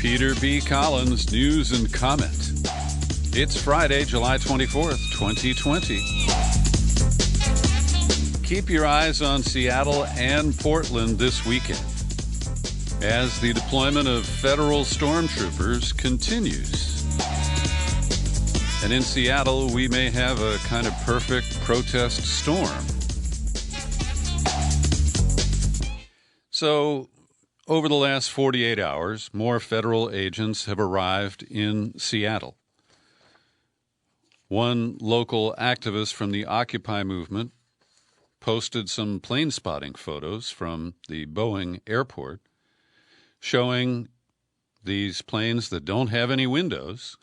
Peter B. Collins, news and comment. It's Friday, July 24th, 2020. Keep your eyes on Seattle and Portland this weekend as the deployment of federal stormtroopers continues. And in Seattle, we may have a kind of perfect protest storm. So, over the last 48 hours, more federal agents have arrived in Seattle. One local activist from the Occupy movement posted some plane spotting photos from the Boeing airport showing these planes that don't have any windows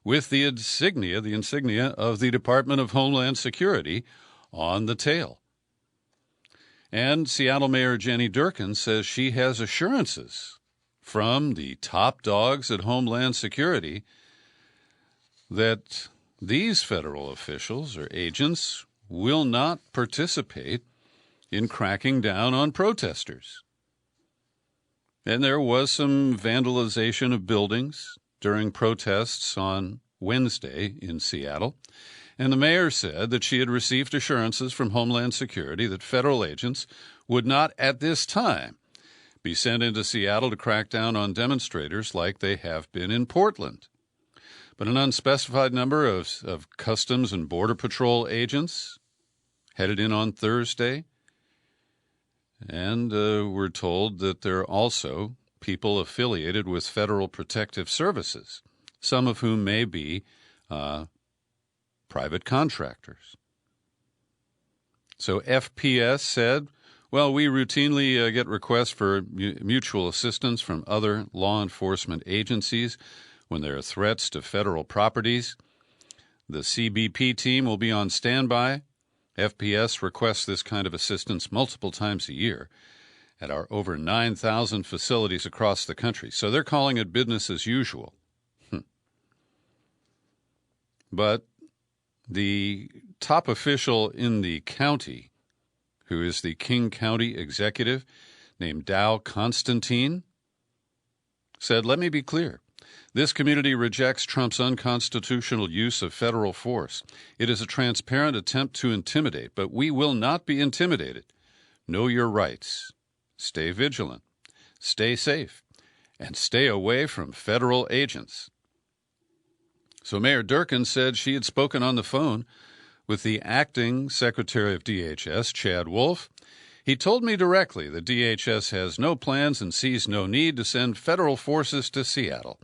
with the insignia of the Department of Homeland Security on the tail. And Seattle Mayor Jenny Durkan says she has assurances from the top dogs at Homeland Security that these federal officials or agents will not participate in cracking down on protesters. And there was some vandalization of buildings during protests on Wednesday in Seattle. And the mayor said that she had received assurances from Homeland Security that federal agents would not at this time be sent into Seattle to crack down on demonstrators like they have been in Portland. But an unspecified number of Customs and Border Patrol agents headed in on Thursday. And we're told that there are also people affiliated with Federal Protective Services, some of whom may be private contractors. So FPS said, well, we routinely get requests for mutual assistance from other law enforcement agencies when there are threats to federal properties. The CBP team will be on standby. FPS requests this kind of assistance multiple times a year at our over 9,000 facilities across the country. So they're calling it business as usual. But the top official in the county, who is the King County executive, named Dow Constantine, said, let me be clear. This community rejects Trump's unconstitutional use of federal force. It is a transparent attempt to intimidate, but we will not be intimidated. Know your rights. Stay vigilant. Stay safe. And stay away from federal agents. So Mayor Durkan said she had spoken on the phone with the acting Secretary of DHS, Chad Wolf. He told me directly that DHS has no plans and sees no need to send federal forces to Seattle.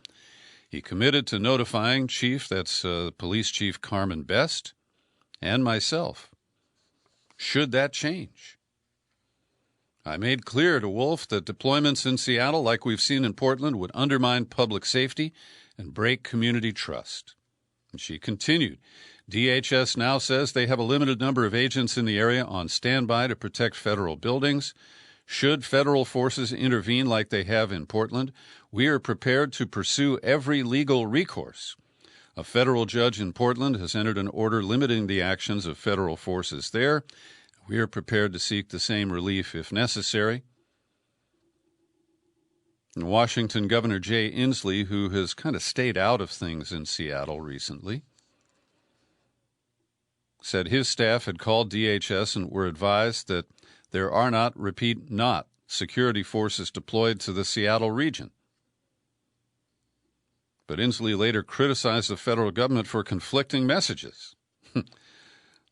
He committed to notifying Police Chief Carmen Best, and myself, should that change. I made clear to Wolf that deployments in Seattle, like we've seen in Portland, would undermine public safety and break community trust. And she continued, DHS now says they have a limited number of agents in the area on standby to protect federal buildings. Should federal forces intervene like they have in Portland, we are prepared to pursue every legal recourse. A federal judge in Portland has entered an order limiting the actions of federal forces there. We are prepared to seek the same relief if necessary. In Washington, Governor Jay Inslee, who has kind of stayed out of things in Seattle recently, said his staff had called DHS and were advised that there are not security forces deployed to the Seattle region. But Inslee later criticized the federal government for conflicting messages.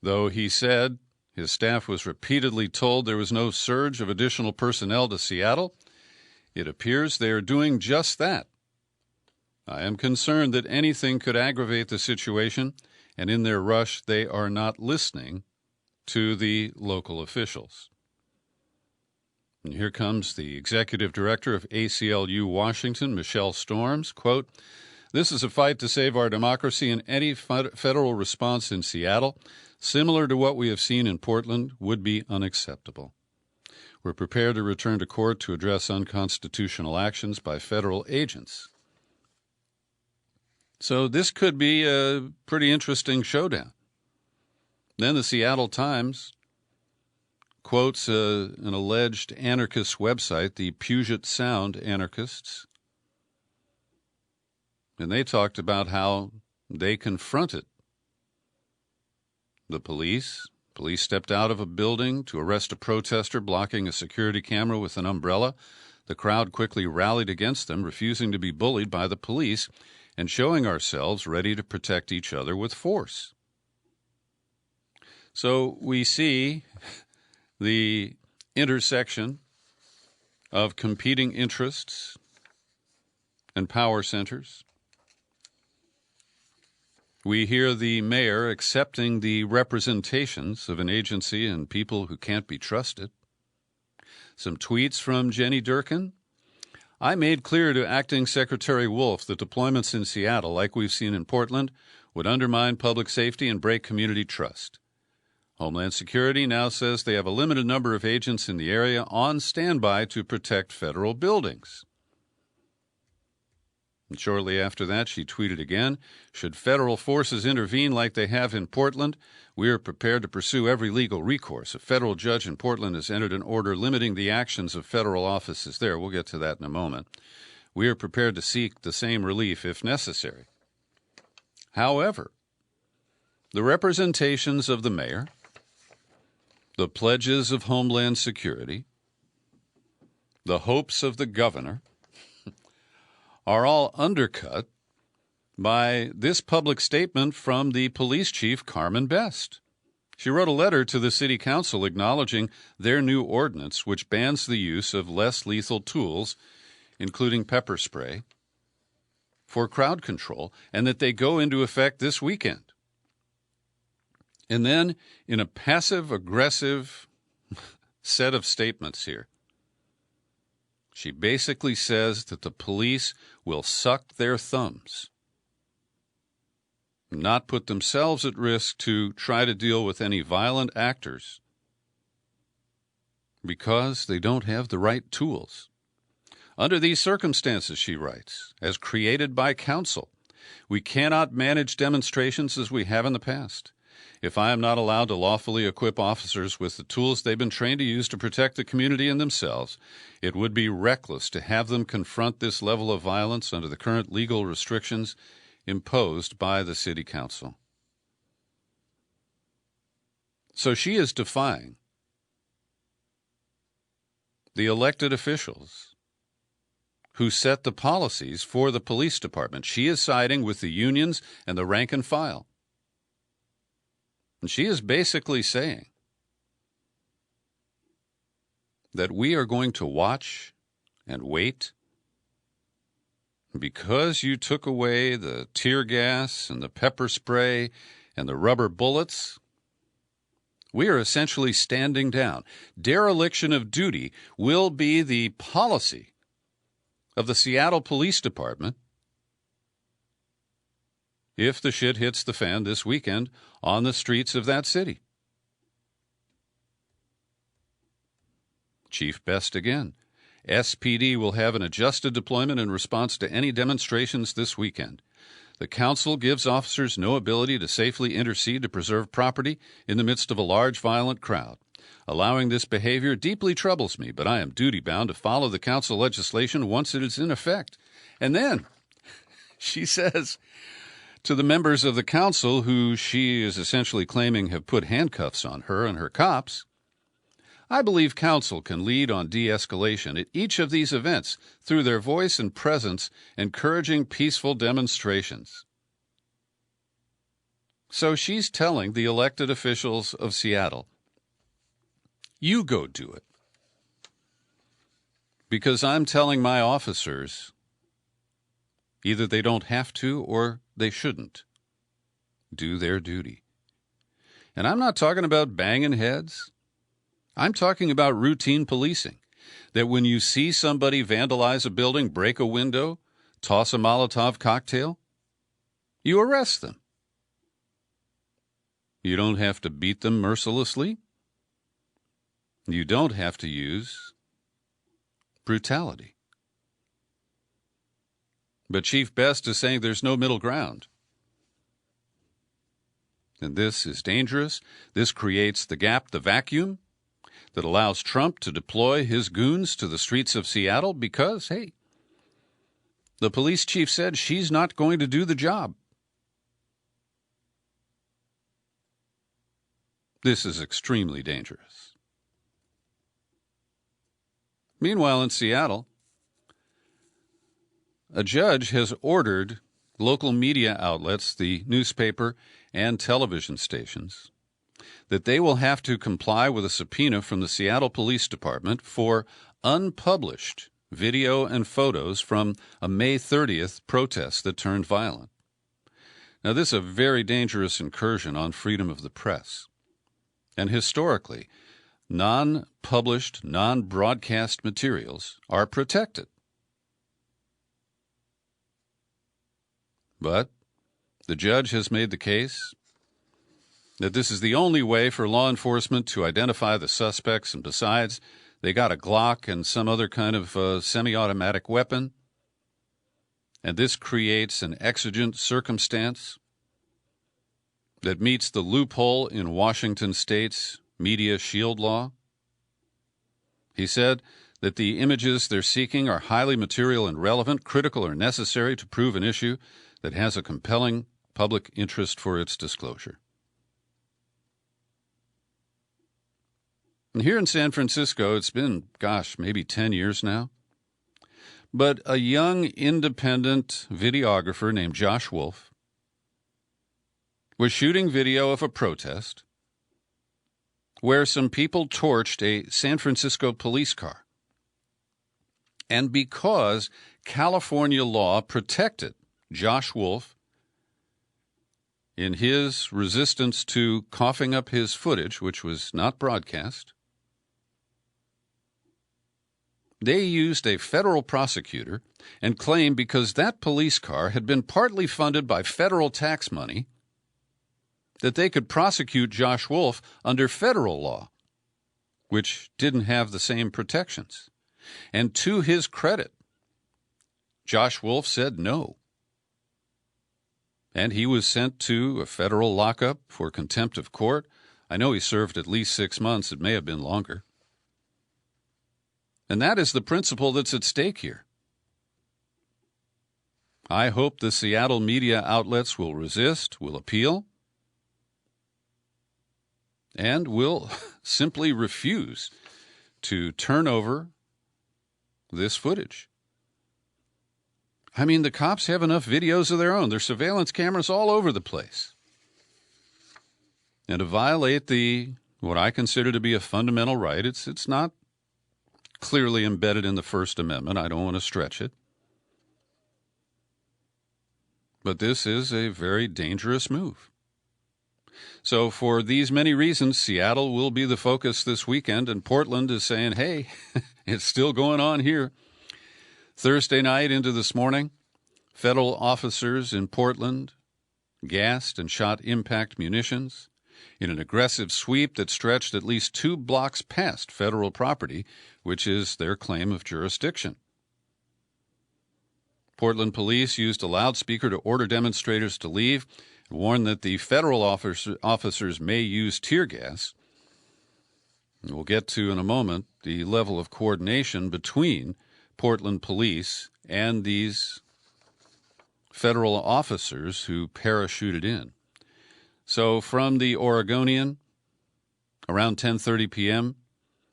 Though he said his staff was repeatedly told there was no surge of additional personnel to Seattle, it appears they are doing just that. I am concerned that anything could aggravate the situation, and in their rush, they are not listening to the local officials. And here comes the executive director of ACLU Washington, Michelle Storms, quote, this is a fight to save our democracy, and any federal response in Seattle, similar to what we have seen in Portland, would be unacceptable. We're prepared to return to court to address unconstitutional actions by federal agents. So this could be a pretty interesting showdown. Then the Seattle Times quotes an alleged anarchist website, the Puget Sound Anarchists, and they talked about how they confronted the police. Police stepped out of a building to arrest a protester blocking a security camera with an umbrella. The crowd quickly rallied against them, refusing to be bullied by the police and showing ourselves ready to protect each other with force. So we see the intersection of competing interests and power centers. We hear the mayor accepting the representations of an agency and people who can't be trusted. Some tweets from Jenny Durkin. I made clear to Acting Secretary Wolf that deployments in Seattle, like we've seen in Portland, would undermine public safety and break community trust. Homeland Security now says they have a limited number of agents in the area on standby to protect federal buildings. And shortly after that, she tweeted again, should federal forces intervene like they have in Portland, we are prepared to pursue every legal recourse. A federal judge in Portland has entered an order limiting the actions of federal offices there. We'll get to that in a moment. We are prepared to seek the same relief if necessary. However, the representations of the mayor, the pledges of Homeland Security, the hopes of the governor, are all undercut by this public statement from the police chief, Carmen Best. She wrote a letter to the city council acknowledging their new ordinance, which bans the use of less lethal tools, including pepper spray, for crowd control, and that they go into effect this weekend. And then, in a passive-aggressive set of statements here, she basically says that the police will suck their thumbs, not put themselves at risk to try to deal with any violent actors because they don't have the right tools. Under these circumstances, she writes, as created by council, we cannot manage demonstrations as we have in the past. If I am not allowed to lawfully equip officers with the tools they've been trained to use to protect the community and themselves, it would be reckless to have them confront this level of violence under the current legal restrictions imposed by the city council. So she is defying the elected officials who set the policies for the police department. She is siding with the unions and the rank and file. And she is basically saying that we are going to watch and wait because you took away the tear gas and the pepper spray and the rubber bullets. We are essentially standing down. Dereliction of duty will be the policy of the Seattle Police Department if the shit hits the fan this weekend on the streets of that city. Chief Best again. SPD will have an adjusted deployment in response to any demonstrations this weekend. The council gives officers no ability to safely intercede to preserve property in the midst of a large, violent crowd. Allowing this behavior deeply troubles me, but I am duty-bound to follow the council legislation once it is in effect. And then she says to the members of the council who she is essentially claiming have put handcuffs on her and her cops, I believe council can lead on de-escalation at each of these events through their voice and presence, encouraging peaceful demonstrations. So she's telling the elected officials of Seattle, you go do it. Because I'm telling my officers either they don't have to or they shouldn't do their duty. And I'm not talking about banging heads. I'm talking about routine policing, that when you see somebody vandalize a building, break a window, toss a Molotov cocktail, you arrest them. You don't have to beat them mercilessly. You don't have to use brutality. But Chief Best is saying there's no middle ground. And this is dangerous. This creates the gap, the vacuum, that allows Trump to deploy his goons to the streets of Seattle because, hey, The police chief said she's not going to do the job. This is extremely dangerous. Meanwhile, in Seattle, a judge has ordered local media outlets, the newspaper and television stations, that they will have to comply with a subpoena from the Seattle Police Department for unpublished video and photos from a May 30th protest that turned violent. Now, this is a very dangerous incursion on freedom of the press. And historically, non-published, non-broadcast materials are protected. But the judge has made the case that this is the only way for law enforcement to identify the suspects, and besides, they got a Glock and some other kind of semi-automatic weapon, and this creates an exigent circumstance that meets the loophole in Washington State's media shield law. He said that the images they're seeking are highly material and relevant, critical or necessary to prove an issue that has a compelling public interest for its disclosure. And here in San Francisco, it's been, maybe 10 years now, but a young independent videographer named Josh Wolf was shooting video of a protest where some people torched a San Francisco police car. And because California law protected Josh Wolf in his resistance to coughing up his footage, which was not broadcast, they used a federal prosecutor and claimed because that police car had been partly funded by federal tax money that they could prosecute Josh Wolf under federal law, which didn't have the same protections. And to his credit, Josh Wolf said no. And he was sent to a federal lockup for contempt of court. I know he served at least 6 months. It may have been longer. And that is the principle that's at stake here. I hope the Seattle media outlets will resist, will appeal, and will simply refuse to turn over this footage. I mean, the cops have enough videos of their own. There's surveillance cameras all over the place. And to violate what I consider to be a fundamental right, it's not clearly embedded in the First Amendment. I don't want to stretch it. But this is a very dangerous move. So for these many reasons, Seattle will be the focus this weekend, and Portland is saying, hey, it's still going on here. Thursday night into this morning, federal officers in Portland gassed and shot impact munitions in an aggressive sweep that stretched at least 2 blocks past federal property, which is their claim of jurisdiction. Portland police used a loudspeaker to order demonstrators to leave and warned that the federal officers may use tear gas. We'll get to in a moment the level of coordination between Portland police and these federal officers who parachuted in. So from the Oregonian, around 10:30 p.m.,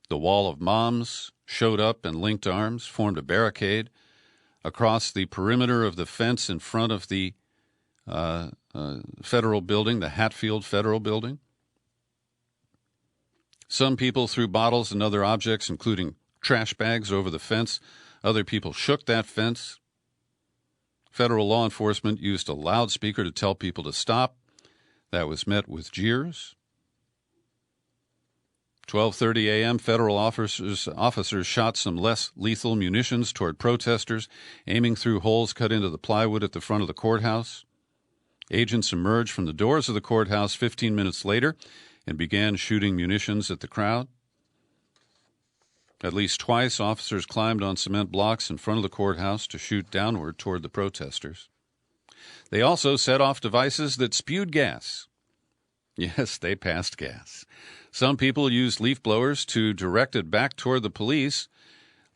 the Wall of Moms showed up and linked arms, formed a barricade across the perimeter of the fence in front of the federal building, the Hatfield Federal Building. Some people threw bottles and other objects, including trash bags, over the fence. Other people shook that fence. Federal law enforcement used a loudspeaker to tell people to stop. That was met with jeers. 12:30 a.m., federal officers shot some less lethal munitions toward protesters, aiming through holes cut into the plywood at the front of the courthouse. Agents emerged from the doors of the courthouse 15 minutes later and began shooting munitions at the crowd. At least twice, officers climbed on cement blocks in front of the courthouse to shoot downward toward the protesters. They also set off devices that spewed gas. Yes, they passed gas. Some people used leaf blowers to direct it back toward the police,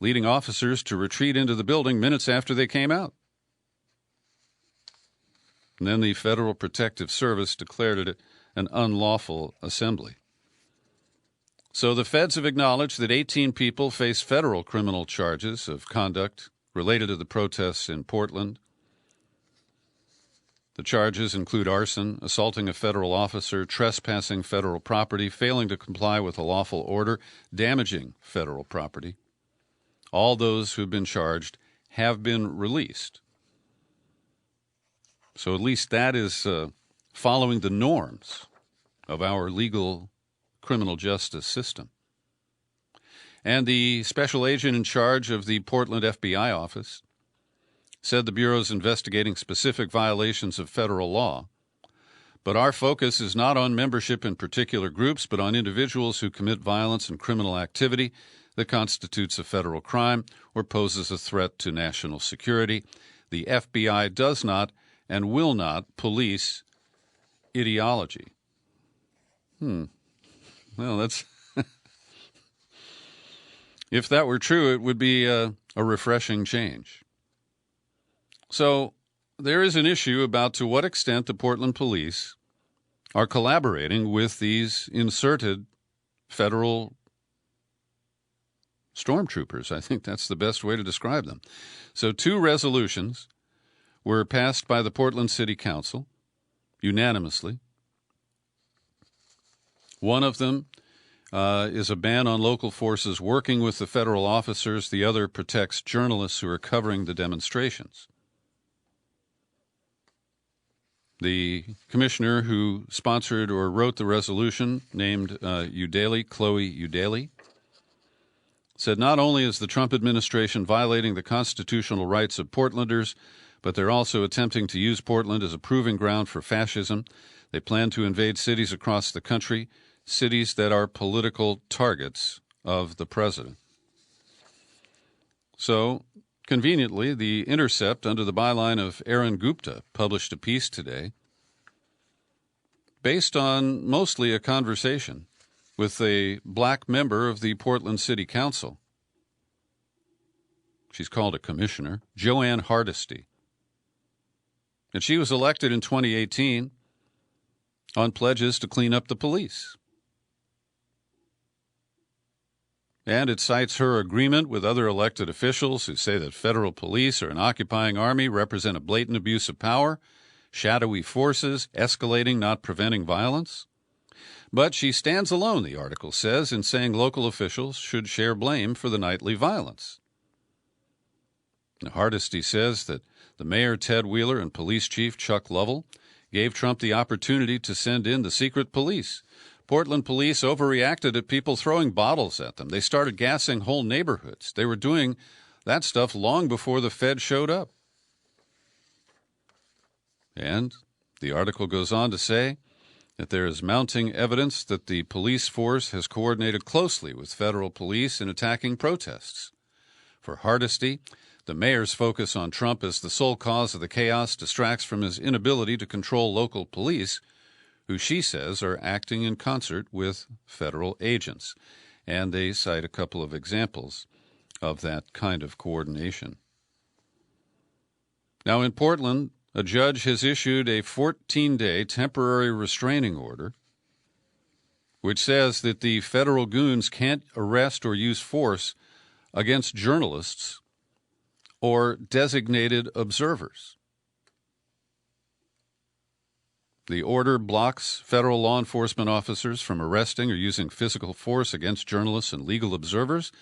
leading officers to retreat into the building minutes after they came out. And then the Federal Protective Service declared it an unlawful assembly. So the feds have acknowledged that 18 people face federal criminal charges of conduct related to the protests in Portland. The charges include arson, assaulting a federal officer, trespassing federal property, failing to comply with a lawful order, damaging federal property. All those who have been charged have been released. So at least that is following the norms of our legal criminal justice system. And the special agent in charge of the Portland FBI office said the Bureau is investigating specific violations of federal law. But our focus is not on membership in particular groups, but on individuals who commit violence and criminal activity that constitutes a federal crime or poses a threat to national security. The FBI does not and will not police ideology. Well, that's... If that were true, it would be a refreshing change. So there is an issue about to what extent the Portland police are collaborating with these inserted federal stormtroopers. I think that's the best way to describe them. So 2 resolutions were passed by the Portland City Council unanimously. One of them is a ban on local forces working with the federal officers. The other protects journalists who are covering the demonstrations. The commissioner who sponsored or wrote the resolution, named Chloe Udaley, said not only is the Trump administration violating the constitutional rights of Portlanders, but they're also attempting to use Portland as a proving ground for fascism. They plan to invade cities across the country, cities that are political targets of the president. So, conveniently, The Intercept, under the byline of Aaron Gupta, published a piece today based on mostly a conversation with a black member of the Portland City Council. She's called a commissioner, Joanne Hardesty. And she was elected in 2018 on pledges to clean up the police. And it cites her agreement with other elected officials who say that federal police or an occupying army represent a blatant abuse of power, shadowy forces, escalating, not preventing violence. But she stands alone, the article says, in saying local officials should share blame for the nightly violence. Now, Hardesty says that the mayor, Ted Wheeler, and police chief, Chuck Lovell, gave Trump the opportunity to send in the secret police. Portland police overreacted at people throwing bottles at them. They started gassing whole neighborhoods. They were doing that stuff long before the Fed showed up. And the article goes on to say that there is mounting evidence that the police force has coordinated closely with federal police in attacking protests. For Hardesty, the mayor's focus on Trump as the sole cause of the chaos distracts from his inability to control local police, who she says are acting in concert with federal agents. And they cite a couple of examples of that kind of coordination. Now, in Portland, a judge has issued a 14-day temporary restraining order, which says that the federal goons can't arrest or use force against journalists or designated observers. The order blocks federal law enforcement officers from arresting or using physical force against journalists and legal observers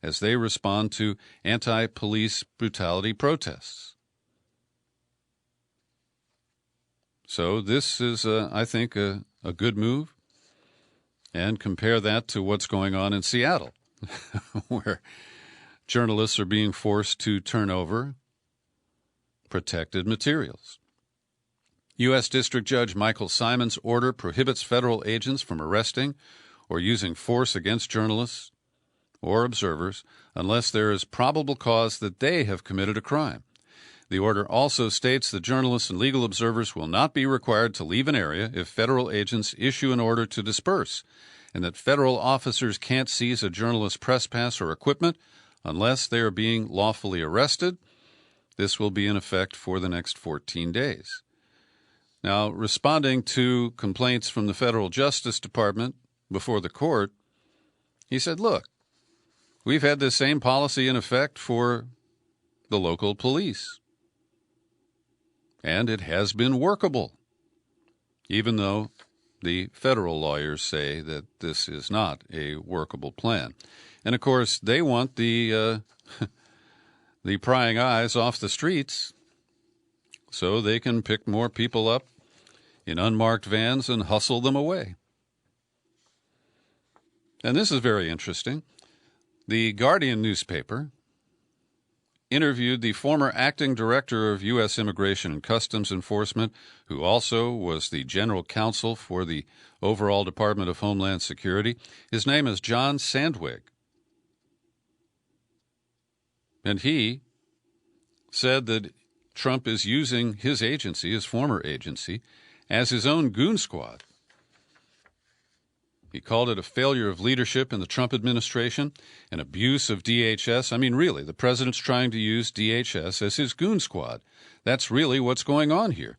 as they respond to anti-police brutality protests. So this is, I think, a good move. And compare that to what's going on in Seattle, where journalists are being forced to turn over protected materials. U.S. District Judge Michael Simon's order prohibits federal agents from arresting or using force against journalists or observers unless there is probable cause that they have committed a crime. The order also states that journalists and legal observers will not be required to leave an area if federal agents issue an order to disperse, and that federal officers can't seize a journalist's press pass or equipment unless they are being lawfully arrested. This will be in effect for the next 14 days. Now, responding to complaints from the Federal Justice Department before the court, he said, look, we've had this same policy in effect for the local police, and it has been workable, even though the federal lawyers say that this is not a workable plan. And, of course, they want the prying eyes off the streets so they can pick more people up in unmarked vans and hustle them away. And this is very interesting. The Guardian newspaper interviewed the former acting director of U.S. Immigration and Customs Enforcement, who also was the general counsel for the overall Department of Homeland Security. His name is John Sandwig. And he said that Trump is using his agency, his former agency, as his own goon squad. He called it a failure of leadership in the Trump administration, an abuse of DHS. I mean, really, the president's trying to use DHS as his goon squad. That's really what's going on here.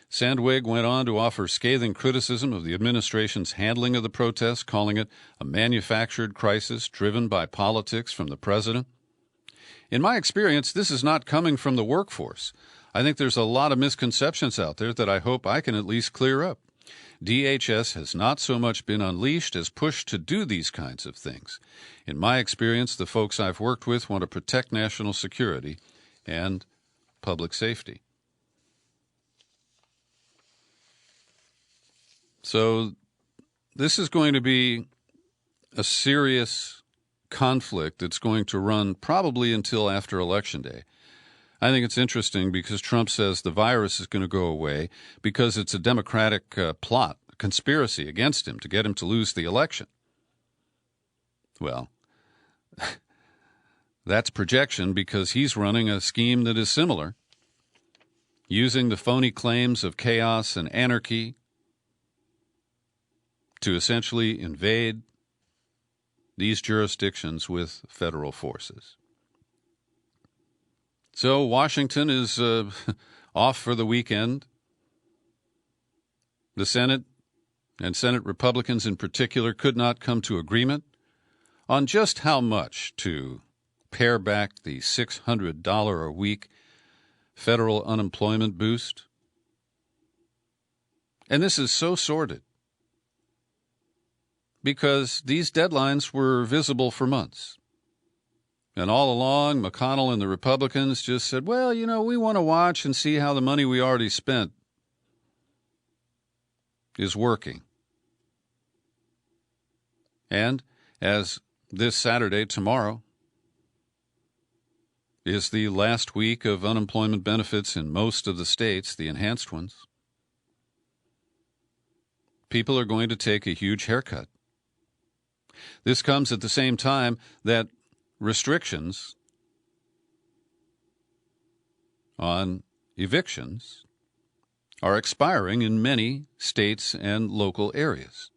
Sandwig went on to offer scathing criticism of the administration's handling of the protests, calling it a manufactured crisis driven by politics from the president. In my experience, this is not coming from the workforce. I think there's a lot of misconceptions out there that I hope I can at least clear up. DHS has not so much been unleashed as pushed to do these kinds of things. In my experience, the folks I've worked with want to protect national security and public safety. So this is going to be a serious conflict that's going to run probably until after Election Day. I think it's interesting because Trump says the virus is going to go away because it's a Democratic plot, a conspiracy against him to get him to lose the election. Well, that's projection because he's running a scheme that is similar, using the phony claims of chaos and anarchy to essentially invade these jurisdictions with federal forces. So Washington is off for the weekend. The Senate, and Senate Republicans in particular, could not come to agreement on just how much to pare back the $600 a week federal unemployment boost. And this is so sordid because these deadlines were visible for months. And all along, McConnell and the Republicans just said, well, you know, we want to watch and see how the money we already spent is working. And as this Saturday, tomorrow, is the last week of unemployment benefits in most of the states, the enhanced ones, people are going to take a huge haircut. This comes at the same time that restrictions on evictions are expiring in many states and local areas.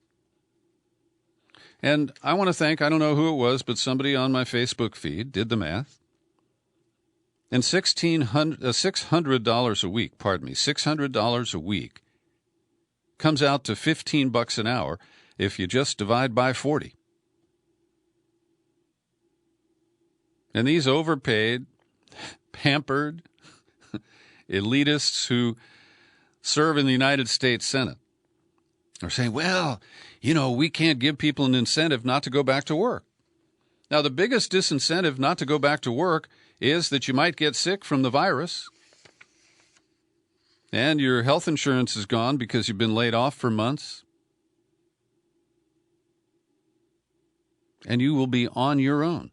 And I want to thank, I don't know who it was, but somebody on my Facebook feed did the math. And $600 a week, $600 a week comes out to $15 an hour if you just divide by 40. And these overpaid, pampered elitists who serve in the United States Senate are saying, well, you know, we can't give people an incentive not to go back to work. Now, the biggest disincentive not to go back to work is that you might get sick from the virus and your health insurance is gone because you've been laid off for months. And you will be on your own.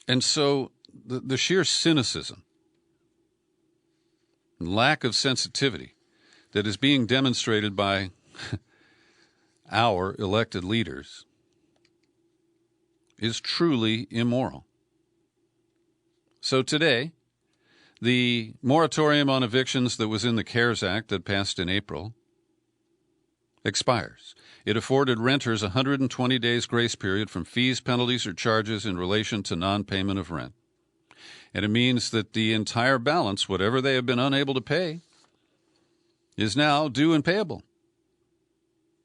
And so the sheer cynicism and lack of sensitivity that is being demonstrated by our elected leaders is truly immoral. So today, the moratorium on evictions that was in the CARES Act that passed in April expires. It afforded renters 120 days grace period from fees, penalties, or charges in relation to non-payment of rent. And it means that the entire balance, whatever they have been unable to pay, is now due and payable.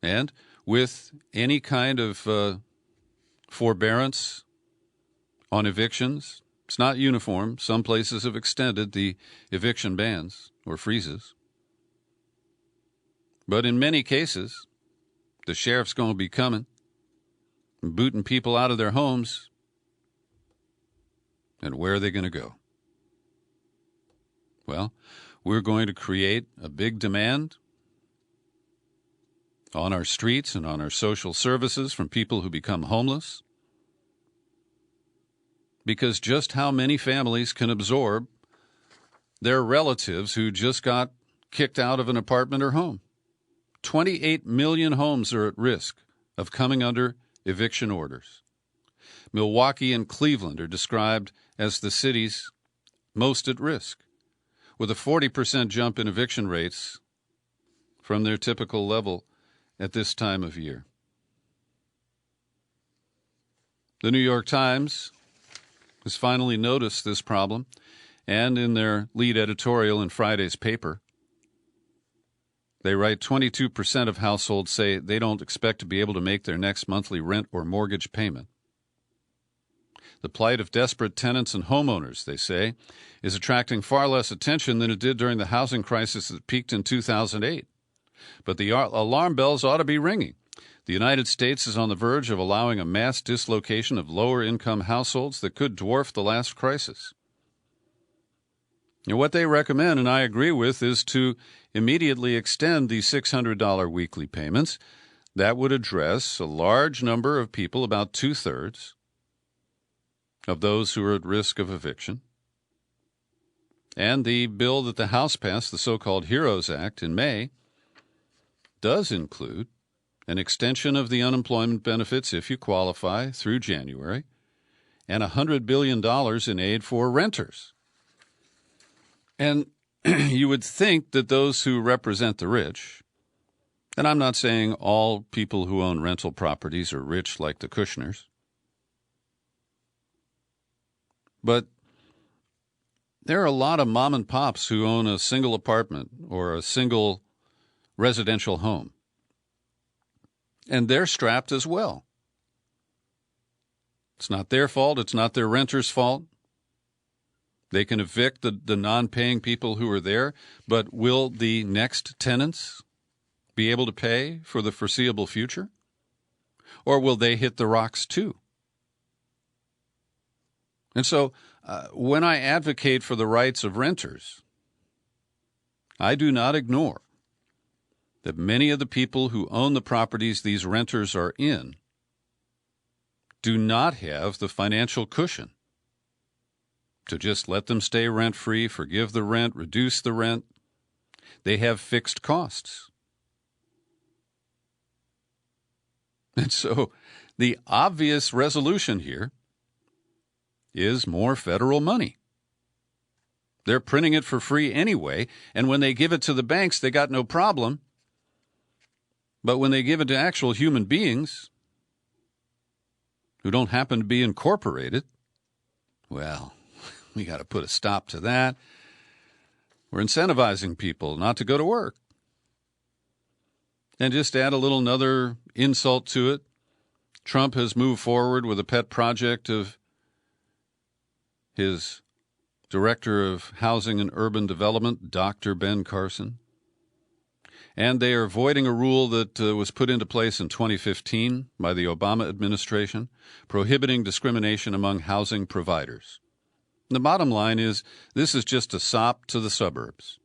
And with any kind of forbearance on evictions, it's not uniform. Some places have extended the eviction bans or freezes. But in many cases, the sheriff's going to be coming and booting people out of their homes. And where are they going to go? Well, we're going to create a big demand on our streets and on our social services from people who become homeless. Because just how many families can absorb their relatives who just got kicked out of an apartment or home? 28 million homes are at risk of coming under eviction orders. Milwaukee and Cleveland are described as the cities most at risk, with a 40% jump in eviction rates from their typical level at this time of year. The New York Times has finally noticed this problem, and in their lead editorial in Friday's paper, they write 22% of households say they don't expect to be able to make their next monthly rent or mortgage payment. The plight of desperate tenants and homeowners, they say, is attracting far less attention than it did during the housing crisis that peaked in 2008. But the alarm bells ought to be ringing. The United States is on the verge of allowing a mass dislocation of lower-income households that could dwarf the last crisis. And what they recommend, and I agree with, is to immediately extend the $600 weekly payments. That would address a large number of people, about two-thirds of those who are at risk of eviction. And the bill that the House passed, the so-called HEROES Act, in May, does include an extension of the unemployment benefits if you qualify through January, and $100 billion in aid for renters. And you would think that those who represent the rich, and I'm not saying all people who own rental properties are rich like the Kushners, but there are a lot of mom and pops who own a single apartment or a single residential home. And they're strapped as well. It's not their fault. It's not their renter's fault. They can evict the non-paying people who are there, but will the next tenants be able to pay for the foreseeable future? Or will they hit the rocks too? And so when I advocate for the rights of renters, I do not ignore that many of the people who own the properties these renters are in do not have the financial cushion to just let them stay rent-free, forgive the rent, reduce the rent. They have fixed costs. And so the obvious resolution here is more federal money. They're printing it for free anyway, and when they give it to the banks, they got no problem. But when they give it to actual human beings who don't happen to be incorporated, well, we got to put a stop to that. We're incentivizing people not to go to work. And just add a little another insult to it. Trump has moved forward with a pet project of his Director of Housing and Urban Development, Dr. Ben Carson. And they are avoiding a rule that was put into place in 2015 by the Obama administration, prohibiting discrimination among housing providers. The bottom line is this is just a sop to the suburbs.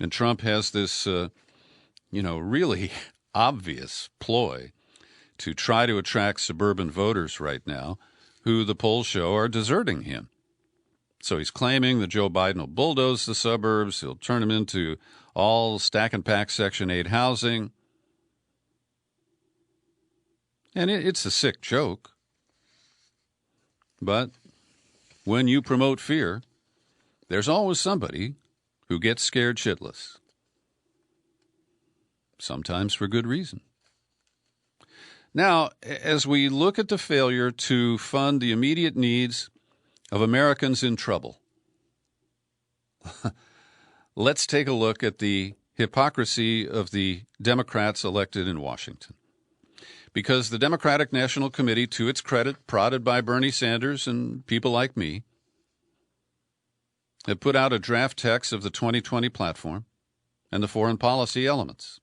And Trump has this, really obvious ploy to try to attract suburban voters right now who the polls show are deserting him. So he's claiming that Joe Biden will bulldoze the suburbs. He'll turn them into all stack and pack Section 8 housing. And it's a sick joke. But when you promote fear, there's always somebody who gets scared shitless. Sometimes for good reason. Now, as we look at the failure to fund the immediate needs of Americans in trouble. Let's take a look at the hypocrisy of the Democrats elected in Washington. Because the Democratic National Committee, to its credit, prodded by Bernie Sanders and people like me, have put out a draft text of the 2020 platform and the foreign policy elements.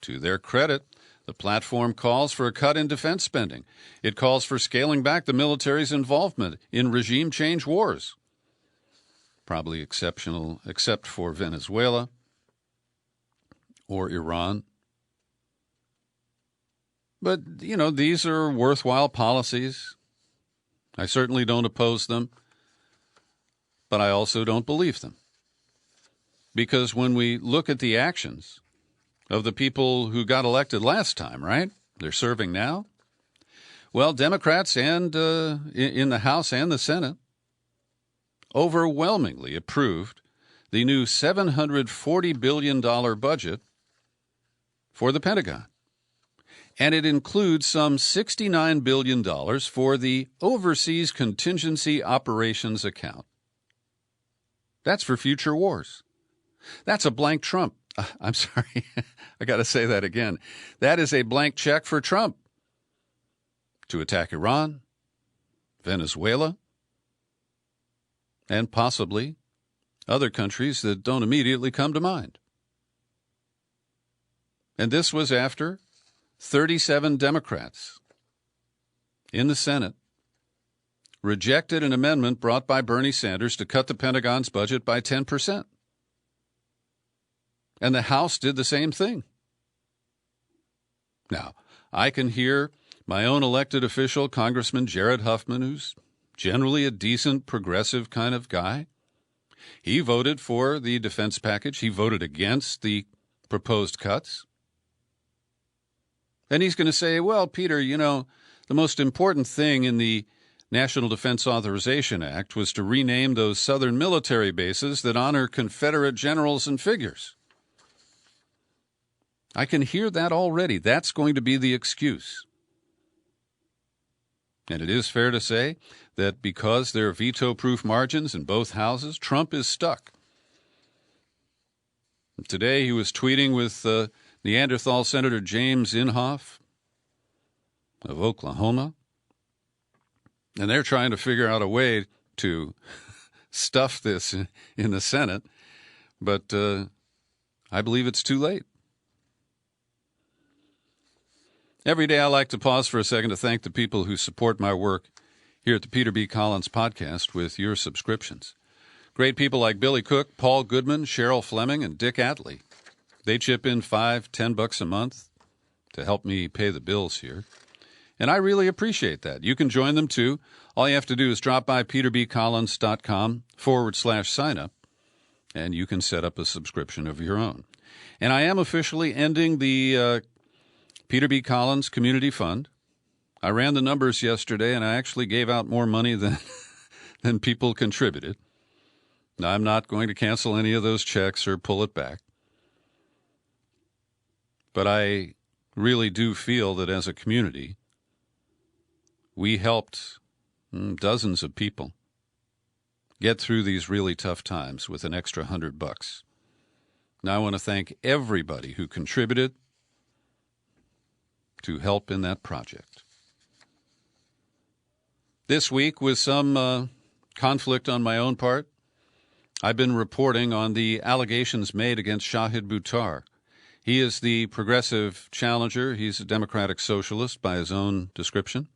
To their credit, the platform calls for a cut in defense spending. It calls for scaling back the military's involvement in regime change wars. Probably exceptional except for Venezuela or Iran. But, these are worthwhile policies. I certainly don't oppose them, but I also don't believe them. Because when we look at the actions of the people who got elected last time, right? They're serving now. Well, Democrats and in the House and the Senate overwhelmingly approved the new $740 billion budget for the Pentagon. And it includes some $69 billion for the Overseas Contingency Operations account. That's for future wars. That's a blank Trump. I'm sorry, I got to say that again. That is a blank check for Trump to attack Iran, Venezuela, and possibly other countries that don't immediately come to mind. And this was after 37 Democrats in the Senate rejected an amendment brought by Bernie Sanders to cut the Pentagon's budget by 10%. And the House did the same thing. Now, I can hear my own elected official, Congressman Jared Huffman, who's generally a decent, progressive kind of guy. He voted for the defense package. He voted against the proposed cuts. And he's going to say, well, Peter, the most important thing in the National Defense Authorization Act was to rename those southern military bases that honor Confederate generals and figures. I can hear that already. That's going to be the excuse. And it is fair to say that because there are veto-proof margins in both houses, Trump is stuck. Today he was tweeting with Neanderthal Senator James Inhofe of Oklahoma, and they're trying to figure out a way to stuff this in the Senate, but I believe it's too late. Every day I like to pause for a second to thank the people who support my work here at the Peter B. Collins Podcast with your subscriptions. Great people like Billy Cook, Paul Goodman, Cheryl Fleming, and Dick Atlee. They chip in $5-10 a month to help me pay the bills here. And I really appreciate that. You can join them too. All you have to do is drop by peterbcollins.com/sign up, and you can set up a subscription of your own. And I am officially ending the Peter B. Collins Community Fund. I ran the numbers yesterday, and I actually gave out more money than people contributed. Now, I'm not going to cancel any of those checks or pull it back. But I really do feel that as a community, we helped dozens of people get through these really tough times with an extra $100. Now, I want to thank everybody who contributed to help in that project. This week, with some conflict on my own part, I've been reporting on the allegations made against Shahid Buttar. He is the progressive challenger, he's a Democratic socialist by his own description,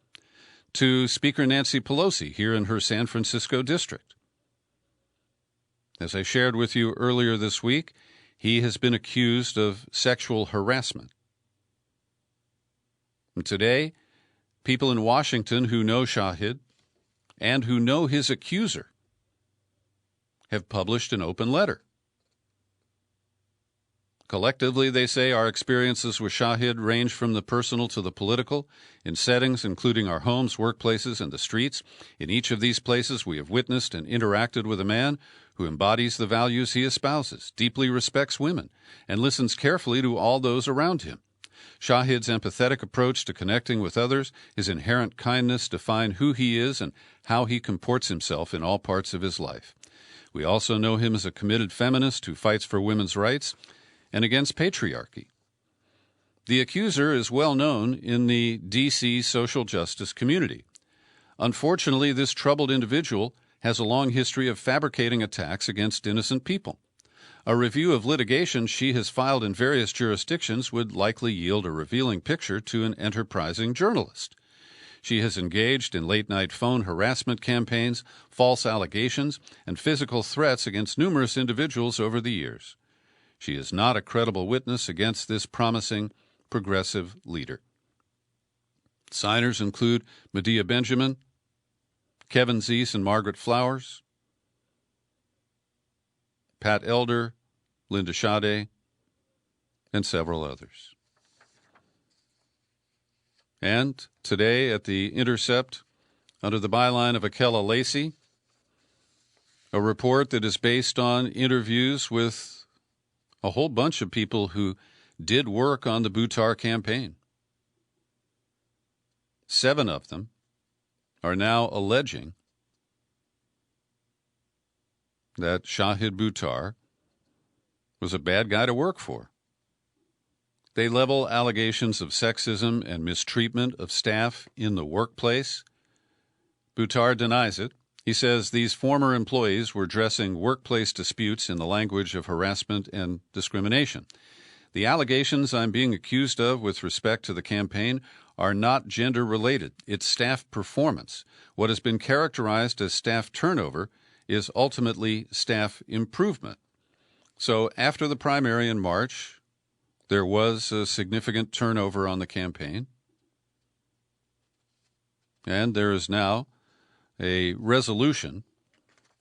to Speaker Nancy Pelosi here in her San Francisco district. As I shared with you earlier this week, he has been accused of sexual harassment. And today, people in Washington who know Shahid and who know his accuser have published an open letter. Collectively, they say our experiences with Shahid range from the personal to the political, in settings including our homes, workplaces, and the streets. In each of these places, we have witnessed and interacted with a man who embodies the values he espouses, deeply respects women, and listens carefully to all those around him. Shahid's empathetic approach to connecting with others, his inherent kindness define who he is and how he comports himself in all parts of his life. We also know him as a committed feminist who fights for women's rights and against patriarchy. The accuser is well known in the D.C. social justice community. Unfortunately, this troubled individual has a long history of fabricating attacks against innocent people. A review of litigation she has filed in various jurisdictions would likely yield a revealing picture to an enterprising journalist. She has engaged in late-night phone harassment campaigns, false allegations, and physical threats against numerous individuals over the years. She is not a credible witness against this promising, progressive leader. Signers include Medea Benjamin, Kevin Zeese and Margaret Flowers, Pat Elder, Linda Sade, and several others. And today at the Intercept, under the byline of Akela Lacey, a report that is based on interviews with a whole bunch of people who did work on the Buttar campaign. 7 of them are now alleging that Shahid Buttar was a bad guy to work for. They level allegations of sexism and mistreatment of staff in the workplace. Buttar denies it. He says these former employees were addressing workplace disputes in the language of harassment and discrimination. The allegations I'm being accused of with respect to the campaign are not gender-related. It's staff performance. What has been characterized as staff turnover is ultimately staff improvement. So after the primary in March, there was a significant turnover on the campaign. And there is now a resolution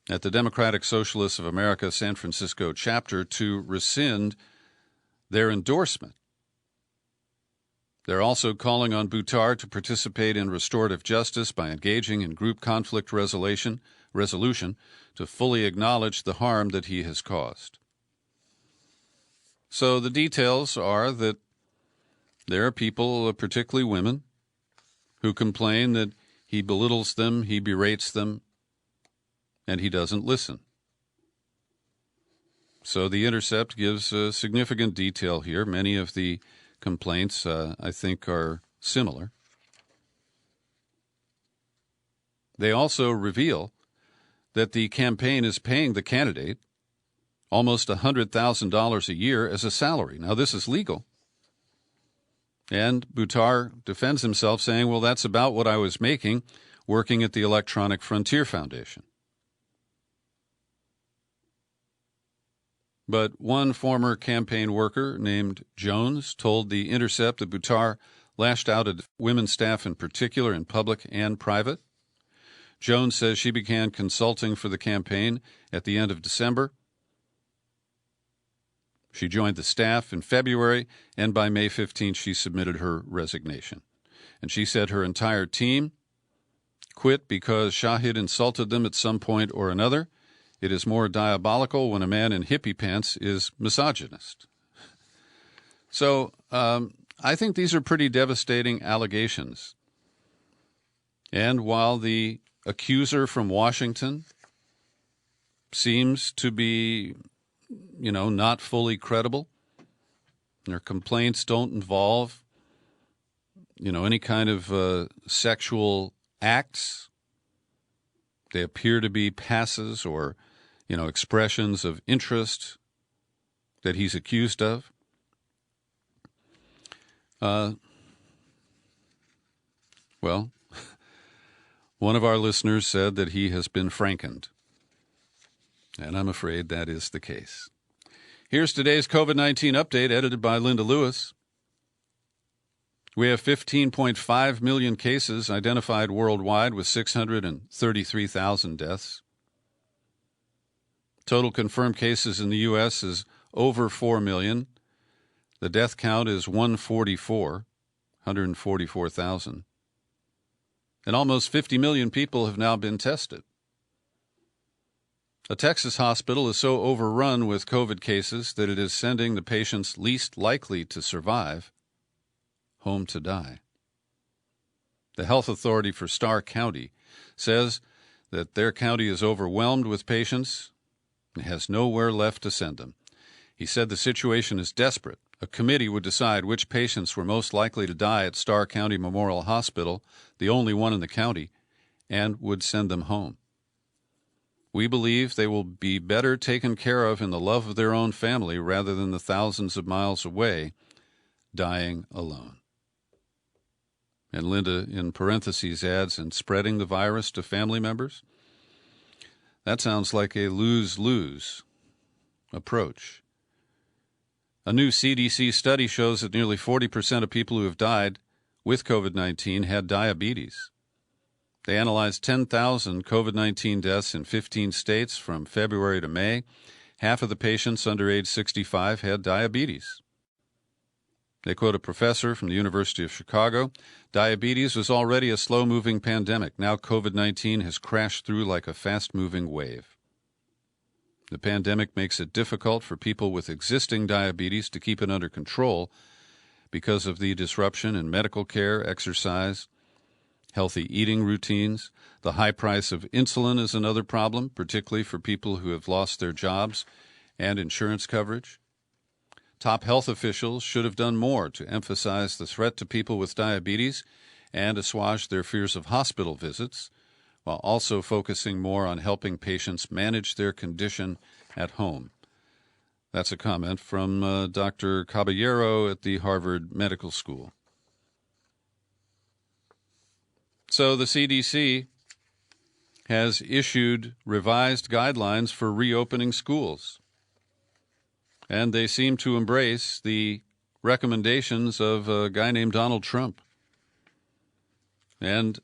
at the Democratic Socialists of America San Francisco chapter to rescind their endorsement. They're also calling on Buttar to participate in restorative justice by engaging in group conflict resolution to fully acknowledge the harm that he has caused. So the details are that there are people, particularly women, who complain that he belittles them, he berates them, and he doesn't listen. So the Intercept gives significant detail here. Many of the complaints, I think, are similar. They also reveal that the campaign is paying the candidate almost $100,000 a year as a salary. Now, this is legal. And Buttar defends himself saying, well, that's about what I was making working at the Electronic Frontier Foundation. But one former campaign worker named Jones told The Intercept that Buttar lashed out at women staff in particular in public and private. Jones says she began consulting for the campaign at the end of December. She joined the staff in February, and by May 15th, she submitted her resignation. And she said her entire team quit because Shahid insulted them at some point or another. It is more diabolical when a man in hippie pants is misogynist. So I think these are pretty devastating allegations. And while the accuser from Washington seems to be, not fully credible, their complaints don't involve, any kind of sexual acts. They appear to be passes or expressions of interest that he's accused of. Well, one of our listeners said that he has been frankened, and I'm afraid that is the case. Here's today's COVID-19 update edited by Linda Lewis. We have 15.5 million cases identified worldwide with 633,000 deaths. Total confirmed cases in the U.S. is over 4 million. The death count is 144,000. And almost 50 million people have now been tested. A Texas hospital is so overrun with COVID cases that it is sending the patients least likely to survive home to die. The health authority for Starr County says that their county is overwhelmed with patients and has nowhere left to send them. He said the situation is desperate. A committee would decide which patients were most likely to die at Starr County Memorial Hospital, the only one in the county, and would send them home. We believe they will be better taken care of in the love of their own family rather than the thousands of miles away, dying alone. And Linda, in parentheses, adds, and spreading the virus to family members? That sounds like a lose-lose approach. A new CDC study shows that nearly 40% of people who have died with COVID-19 had diabetes. They analyzed 10,000 COVID-19 deaths in 15 states from February to May. Half of the patients under age 65 had diabetes. They quote a professor from the University of Chicago. Diabetes was already a slow-moving pandemic. Now COVID-19 has crashed through like a fast-moving wave. The pandemic makes it difficult for people with existing diabetes to keep it under control because of the disruption in medical care, exercise, healthy eating routines. The high price of insulin is another problem, particularly for people who have lost their jobs and insurance coverage. Top health officials should have done more to emphasize the threat to people with diabetes and assuage their fears of hospital visits, while also focusing more on helping patients manage their condition at home. That's a comment from Dr. Caballero at the Harvard Medical School. So the CDC has issued revised guidelines for reopening schools, and they seem to embrace the recommendations of a guy named Donald Trump. And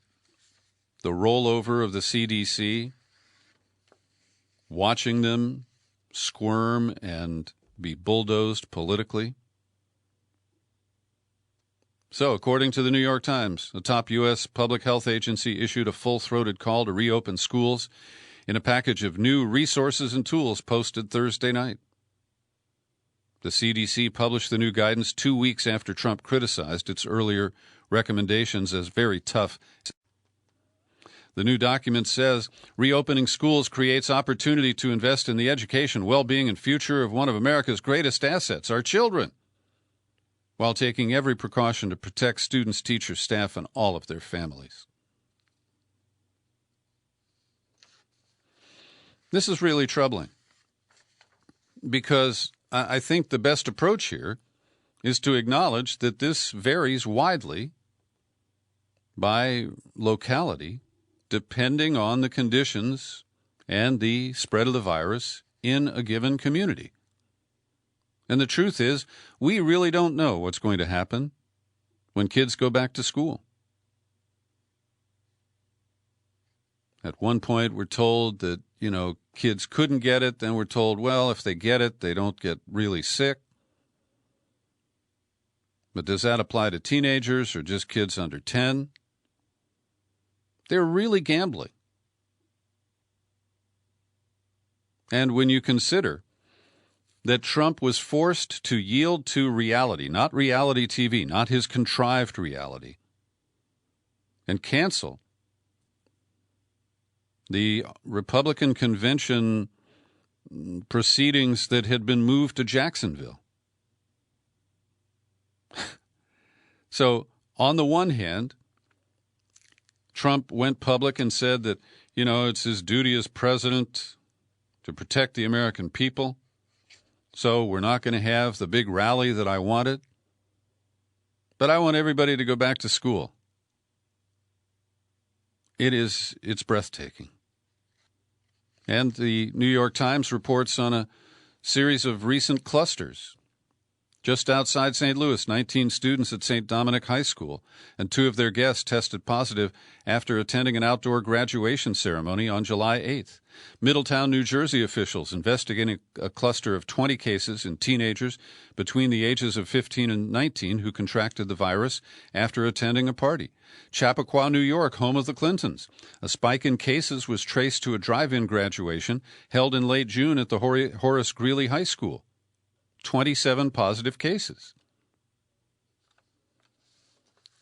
the rollover of the CDC, watching them squirm and be bulldozed politically. So, according to the New York Times, the top U.S. public health agency issued a full-throated call to reopen schools in a package of new resources and tools posted Thursday night. The CDC published the new guidance 2 weeks after Trump criticized its earlier recommendations as very tough. The new document says reopening schools creates opportunity to invest in the education, well-being, and future of one of America's greatest assets, our children, while taking every precaution to protect students, teachers, staff, and all of their families. This is really troubling because I think the best approach here is to acknowledge that this varies widely by locality, depending on the conditions and the spread of the virus in a given community. And the truth is, we really don't know what's going to happen when kids go back to school. At one point, we're told that, kids couldn't get it. Then we're told, well, if they get it, they don't get really sick. But does that apply to teenagers or just kids under 10? They're really gambling. And when you consider that Trump was forced to yield to reality, not reality TV, not his contrived reality, and cancel the Republican convention proceedings that had been moved to Jacksonville. So, on the one hand, Trump went public and said that, it's his duty as president to protect the American people. So we're not going to have the big rally that I wanted. But I want everybody to go back to school. It's breathtaking. And the New York Times reports on a series of recent clusters. Just outside St. Louis, 19 students at St. Dominic High School and 2 of their guests tested positive after attending an outdoor graduation ceremony on July 8th. Middletown, New Jersey officials investigating a cluster of 20 cases in teenagers between the ages of 15 and 19 who contracted the virus after attending a party. Chappaqua, New York, home of the Clintons. A spike in cases was traced to a drive-in graduation held in late June at the Horace Greeley High School. 27 positive cases.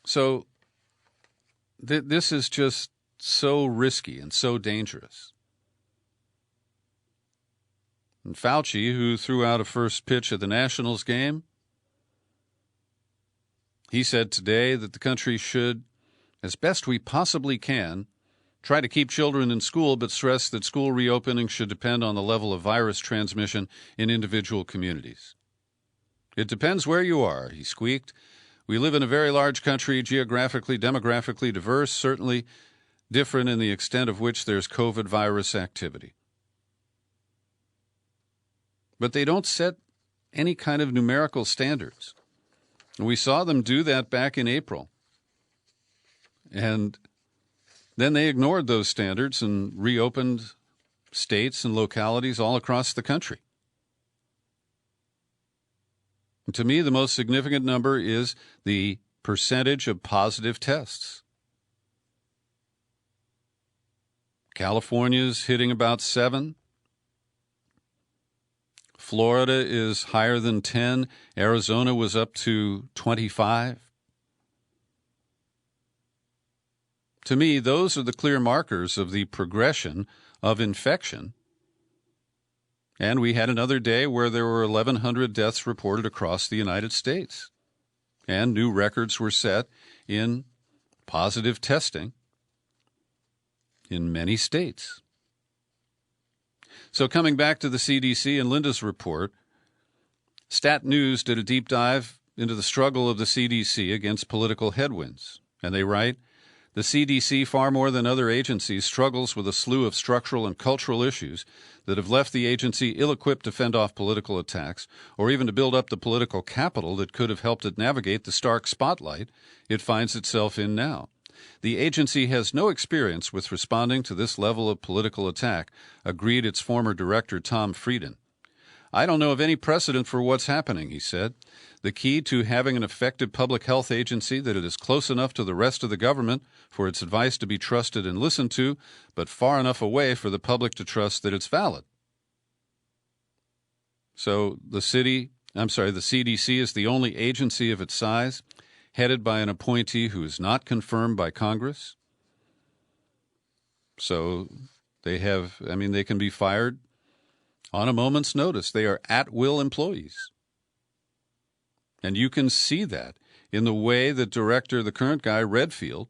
So this is just so risky and so dangerous. And Fauci, who threw out a first pitch at the Nationals game, he said today that the country should, as best we possibly can, try to keep children in school, but stress that school reopening should depend on the level of virus transmission in individual communities. It depends where you are, he squeaked. We live in a very large country, geographically, demographically diverse, certainly different in the extent of which there's COVID virus activity. But they don't set any kind of numerical standards. We saw them do that back in April. And then they ignored those standards and reopened states and localities all across the country. And to me, the most significant number is the percentage of positive tests. California's hitting about 7. Florida is higher than 10. Arizona was up to 25. To me, those are the clear markers of the progression of infection. And we had another day where there were 1,100 deaths reported across the United States. And new records were set in positive testing in many states. So coming back to the CDC and Linda's report, Stat News did a deep dive into the struggle of the CDC against political headwinds. And they write, the CDC, far more than other agencies, struggles with a slew of structural and cultural issues that have left the agency ill-equipped to fend off political attacks or even to build up the political capital that could have helped it navigate the stark spotlight it finds itself in now. The agency has no experience with responding to this level of political attack, agreed its former director Tom Frieden. I don't know of any precedent for what's happening, he said. The key to having an effective public health agency that it is close enough to the rest of the government for its advice to be trusted and listened to, but far enough away for the public to trust that it's valid. So the CDC is the only agency of its size headed by an appointee who is not confirmed by Congress. So they can be fired on a moment's notice. They are at-will employees. And you can see that in the way that the current guy, Redfield,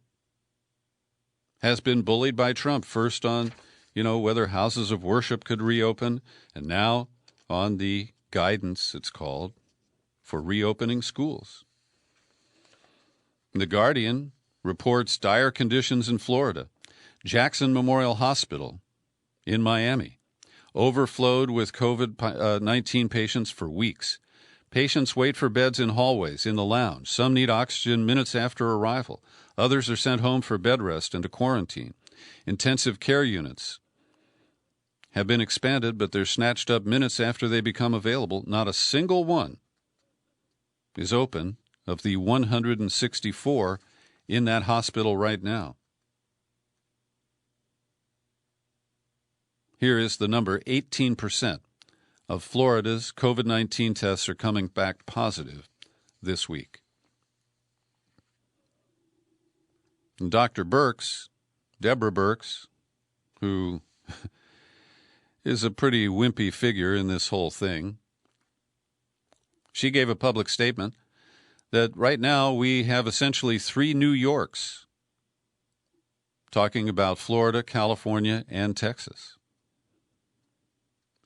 has been bullied by Trump, first on, whether houses of worship could reopen, and now on the guidance, it's called, for reopening schools. The Guardian reports dire conditions in Florida. Jackson Memorial Hospital in Miami overflowed with COVID-19 patients for weeks. Patients wait for beds in hallways, in the lounge. Some need oxygen minutes after arrival. Others are sent home for bed rest and to quarantine. Intensive care units have been expanded, but they're snatched up minutes after they become available. Not a single one is open of the 164 in that hospital right now. Here is the number. 18% of Florida's COVID-19 tests are coming back positive this week. And Dr. Birx, Deborah Birx, who is a pretty wimpy figure in this whole thing, she gave a public statement that right now we have essentially 3 New Yorks, talking about Florida, California, and Texas.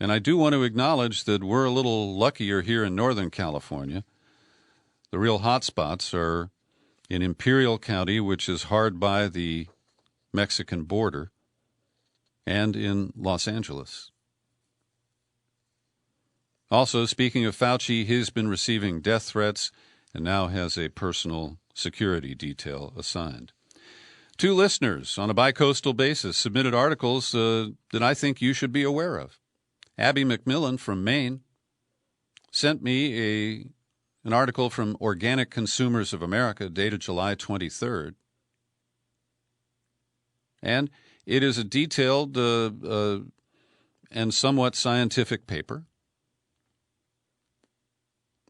And I do want to acknowledge that we're a little luckier here in Northern California. The real hot spots are in Imperial County, which is hard by the Mexican border, and in Los Angeles. Also, speaking of Fauci, he's been receiving death threats and now has a personal security detail assigned. 2 listeners on a bicoastal basis submitted articles that I think you should be aware of. Abby McMillan from Maine sent me an article from Organic Consumers of America dated July 23rd. And it is a detailed and somewhat scientific paper.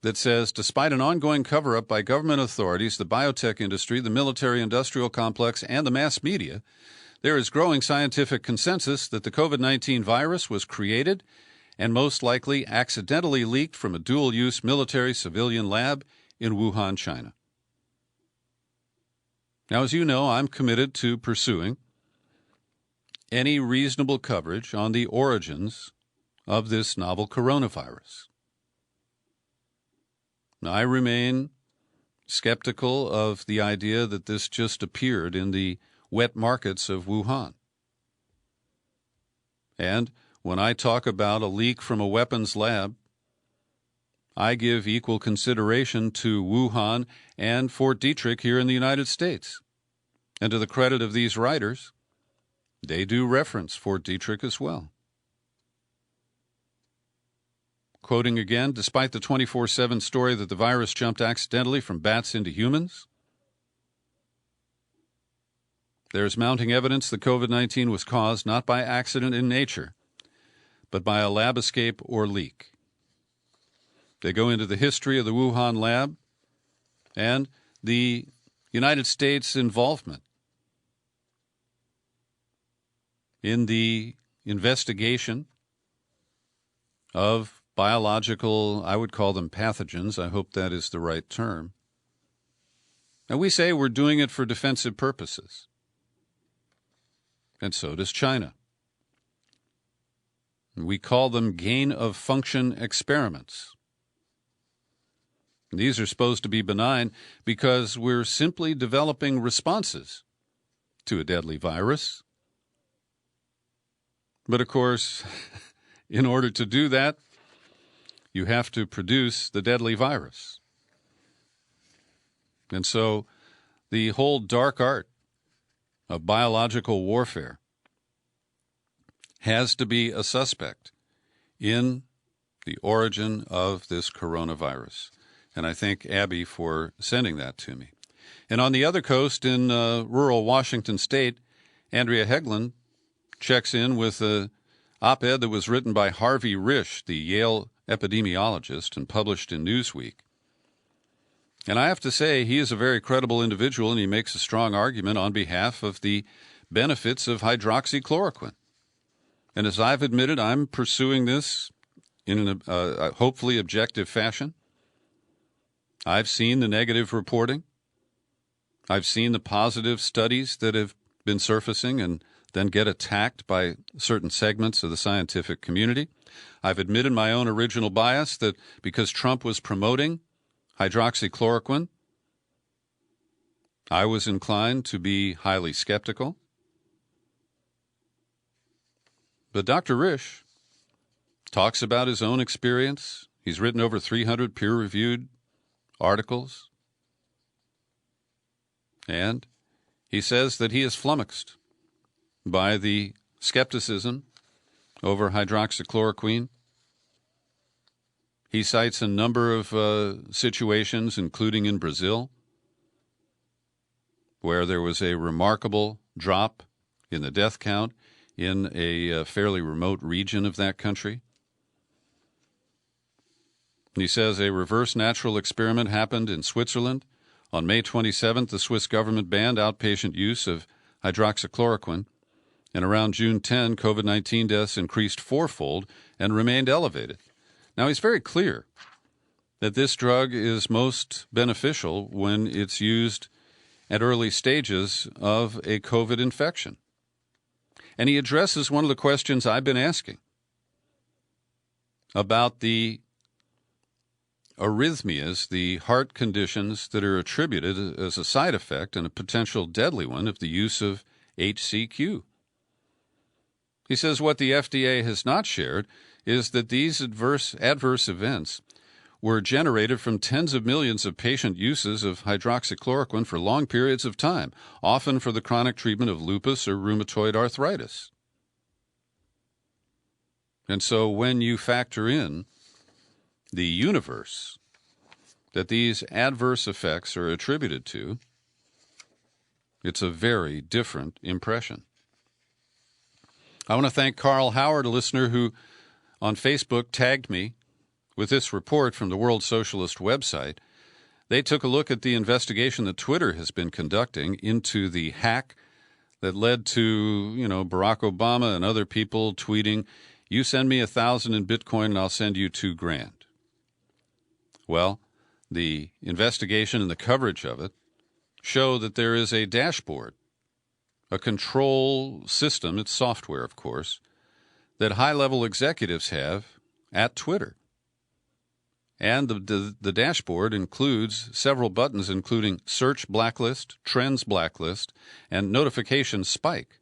that says, despite an ongoing cover-up by government authorities, the biotech industry, the military-industrial complex, and the mass media, there is growing scientific consensus that the COVID-19 virus was created and most likely accidentally leaked from a dual-use military-civilian lab in Wuhan, China. Now, as you know, I'm committed to pursuing any reasonable coverage on the origins of this novel coronavirus. Now, I remain skeptical of the idea that this just appeared in the wet markets of Wuhan. And when I talk about a leak from a weapons lab, I give equal consideration to Wuhan and Fort Detrick here in the United States. And to the credit of these writers, they do reference Fort Detrick as well. Quoting again, despite the 24/7 story that the virus jumped accidentally from bats into humans, there is mounting evidence that COVID-19 was caused not by accident in nature, but by a lab escape or leak. They go into the history of the Wuhan lab and the United States' involvement in the investigation of biological, I would call them pathogens. I hope that is the right term. And we say we're doing it for defensive purposes. And so does China. We call them gain-of-function experiments. These are supposed to be benign because we're simply developing responses to a deadly virus. But of course, in order to do that, you have to produce the deadly virus. And so the whole dark art of biological warfare has to be a suspect in the origin of this coronavirus. And I thank Abby for sending that to me. And on the other coast in rural Washington state, Andrea Hegland checks in with an op-ed that was written by Harvey Risch, the Yale epidemiologist, and published in Newsweek. And I have to say, he is a very credible individual, and he makes a strong argument on behalf of the benefits of hydroxychloroquine. And as I've admitted, I'm pursuing this in a hopefully objective fashion. I've seen the negative reporting. I've seen the positive studies that have been surfacing and then get attacked by certain segments of the scientific community. I've admitted my own original bias that because Trump was promoting hydroxychloroquine, I was inclined to be highly skeptical. But Dr. Risch talks about his own experience. He's written over 300 peer-reviewed articles. And he says that he is flummoxed by the skepticism over hydroxychloroquine. He cites a number of situations, including in Brazil, where there was a remarkable drop in the death count in a fairly remote region of that country. He says a reverse natural experiment happened in Switzerland. On May 27th, the Swiss government banned outpatient use of hydroxychloroquine, and around June 10, COVID-19 deaths increased fourfold and remained elevated. Now, he's very clear that this drug is most beneficial when it's used at early stages of a COVID infection. And he addresses one of the questions I've been asking about the arrhythmias, the heart conditions that are attributed as a side effect and a potential deadly one of the use of HCQ. He says what the FDA has not shared is that these adverse events were generated from tens of millions of patient uses of hydroxychloroquine for long periods of time, often for the chronic treatment of lupus or rheumatoid arthritis. And so when you factor in the universe that these adverse effects are attributed to, it's a very different impression. I want to thank Carl Howard, a listener who on Facebook tagged me with this report from the World Socialist website. They took a look at the investigation that Twitter has been conducting into the hack that led to, Barack Obama and other people tweeting, "You send me 1,000 in Bitcoin and I'll send you $2,000." Well, the investigation and the coverage of it show that there is a dashboard, a control system, it's software, of course, that high-level executives have at Twitter. And the dashboard includes several buttons, including Search Blacklist, Trends Blacklist, and Notification Spike.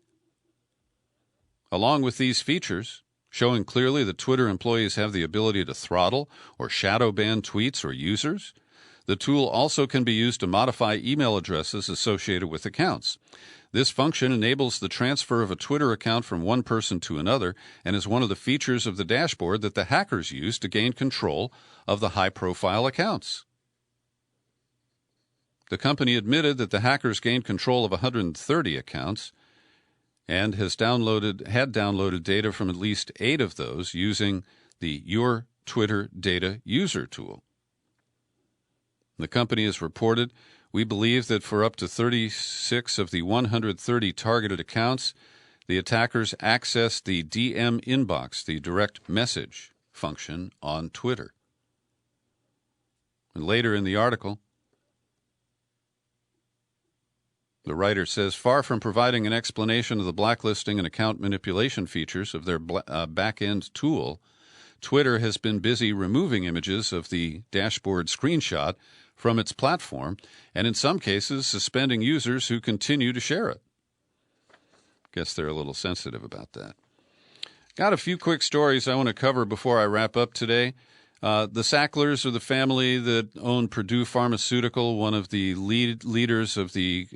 Along with these features, showing clearly that Twitter employees have the ability to throttle or shadow ban tweets or users, the tool also can be used to modify email addresses associated with accounts. This function enables the transfer of a Twitter account from one person to another and is one of the features of the dashboard that the hackers use to gain control of the high-profile accounts. The company admitted that the hackers gained control of 130 accounts and had downloaded data from at least 8 of those using the Your Twitter Data User tool. The company has reported, "We believe that for up to 36 of the 130 targeted accounts, the attackers accessed the DM inbox, the direct message function on Twitter." And later in the article, the writer says, "Far from providing an explanation of the blacklisting and account manipulation features of their back-end tool, Twitter has been busy removing images of the dashboard screenshot from its platform, and in some cases suspending users who continue to share it." Guess they're a little sensitive about that. Got a few quick stories I want to cover before I wrap up today. The Sacklers are the family that owned Purdue Pharmaceutical, one of the leaders of the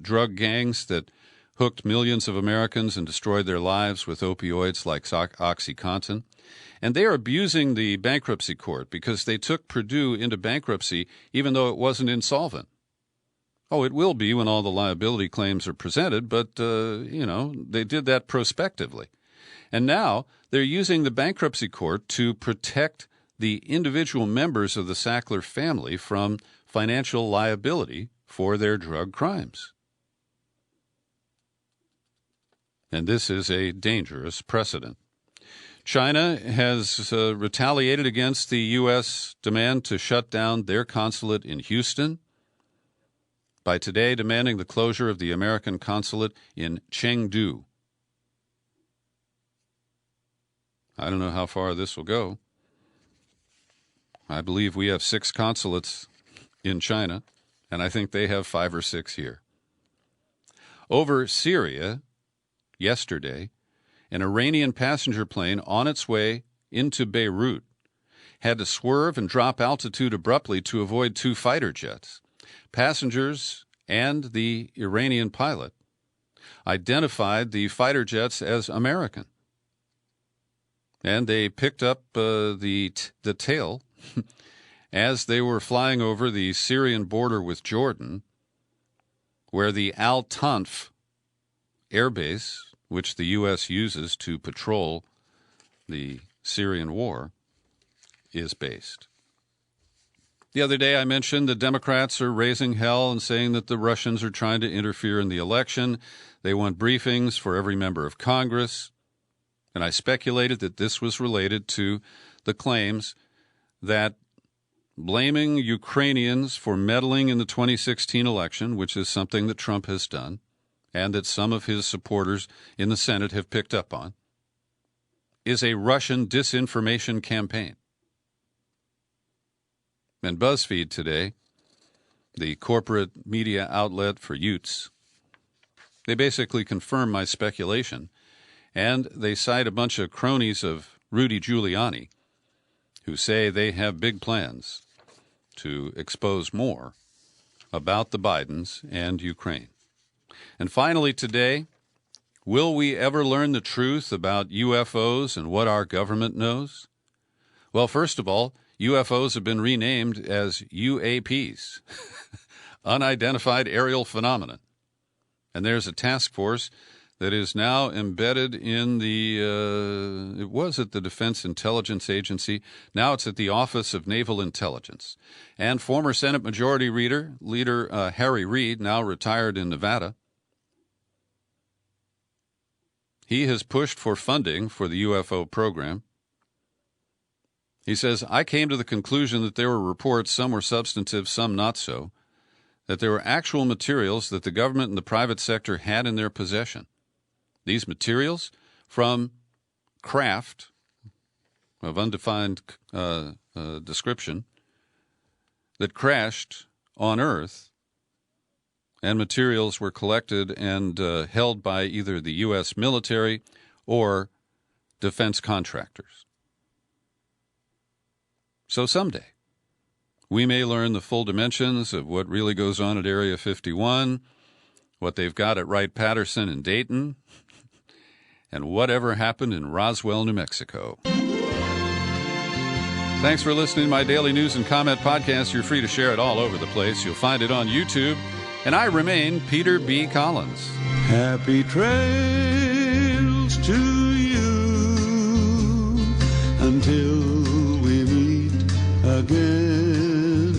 drug gangs that hooked millions of Americans and destroyed their lives with opioids like OxyContin. And they are abusing the bankruptcy court because they took Purdue into bankruptcy even though it wasn't insolvent. Oh, it will be when all the liability claims are presented, but, they did that prospectively. And now they're using the bankruptcy court to protect the individual members of the Sackler family from financial liability for their drug crimes. And this is a dangerous precedent. China has retaliated against the U.S. demand to shut down their consulate in Houston by today demanding the closure of the American consulate in Chengdu. I don't know how far this will go. I believe we have 6 consulates in China, and I think they have 5 or 6 here. Over Syria, yesterday, an Iranian passenger plane on its way into Beirut had to swerve and drop altitude abruptly to avoid 2 fighter jets. Passengers and the Iranian pilot identified the fighter jets as American, and they picked up the tail as they were flying over the Syrian border with Jordan, where the Al-Tanf air base, which the U.S. uses to patrol the Syrian war, is based. The other day I mentioned the Democrats are raising hell and saying that the Russians are trying to interfere in the election. They want briefings for every member of Congress. And I speculated that this was related to the claims that blaming Ukrainians for meddling in the 2016 election, which is something that Trump has done, and that some of his supporters in the Senate have picked up on, is a Russian disinformation campaign. And BuzzFeed today, the corporate media outlet for Utes, they basically confirm my speculation, and they cite a bunch of cronies of Rudy Giuliani who say they have big plans to expose more about the Bidens and Ukraine. And finally today, will we ever learn the truth about UFOs and what our government knows? Well, first of all, UFOs have been renamed as UAPs, Unidentified Aerial Phenomenon. And there's a task force that is now embedded in it was at the Defense Intelligence Agency. Now it's at the Office of Naval Intelligence. And former Senate Majority Leader Harry Reid, now retired in Nevada, he has pushed for funding for the UFO program. He says, I came to the conclusion that there were reports, some were substantive, some not so, that there were actual materials that the government and the private sector had in their possession. These materials from craft of undefined description that crashed on Earth, and materials were collected and held by either the U.S. military or defense contractors. So someday, we may learn the full dimensions of what really goes on at Area 51, what they've got at Wright-Patterson and Dayton, and whatever happened in Roswell, New Mexico. Thanks for listening to my daily news and comment podcast. You're free to share it all over the place. You'll find it on YouTube. And I remain Peter B. Collins. Happy trails to you until we meet again.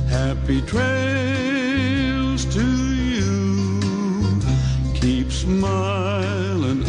Happy trails to you. Keep smiling.